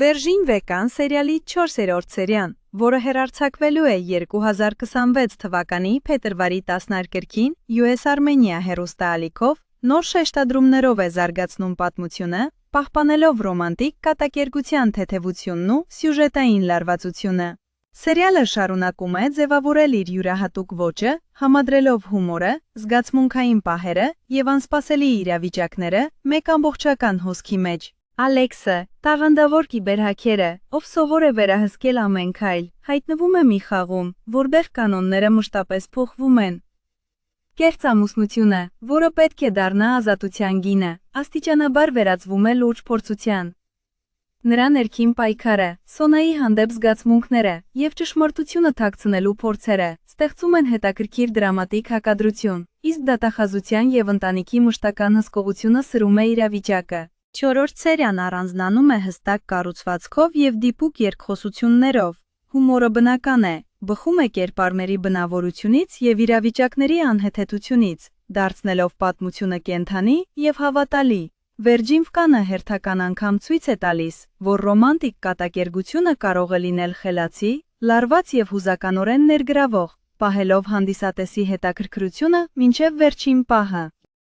Վերջին վեկան սերիալի 4-րդ սերիան, որը հեռարձակվելու է 2026 թվականի փետրվարի 12-ին US Armenia հեռուստաալիքով, նոր շեշտադրումներով է զարգացնում պատմությունը, պահպանելով ռոմանտիկ կատակերգության թեթևությունն ու սյուժետային լարվածությունը։ Սերիալը շարունակում է ձևավորել իր յուրահատուկ ոճը, համադրելով հումորը, զգացմունքային պահերը և անսպասելի իրավիճակները մեկ ամբողջական հոսքի մեջ։ Ալեքսը, տաղանդավոր կիբերհաքերը, ով սովոր է վերահսկել ամեն քայլ, հայտնվում է մի խաղում, որտեղ կանոնները մշտապես փոխվում են։ Կեղծ ամուսնությունը, որը պետք է դառնա ազատության գինը, աստիճանաբար վերածվում է լուրջ փորձության։ Նրա ներքին պայքարը, Սոնայի հանդեպ զգացմունքները և ճշմարտությունը թաքցնելու փորձերը ստեղծում են հետաքրքիր դրամատիկ հակադրություն, իսկ դատախազության և ընտանիքի մշտական հսկողությունը սրում է իրավիճակը։ 4-րդ սերիան առանձնանում է հստակ կառուցվածքով և դիպուկ երկխոսություններով։ Հումորը բնական է, բխում է կերպարների բնավորությունից և իրավիճակների անհեթեթությունից, դարձնելով պատմությունը կենդանի և հավատալի։ Վերջին վկանը հերթական անգամ ցույց է տալիս, որ ռոմանտիկ կատակերգությունը կարող է լինել խելացի, լարված և հուզականորեն ներգրավող, պահելով հանդիսատեսի հետաքրքրությունը մինչև վերջին պահը։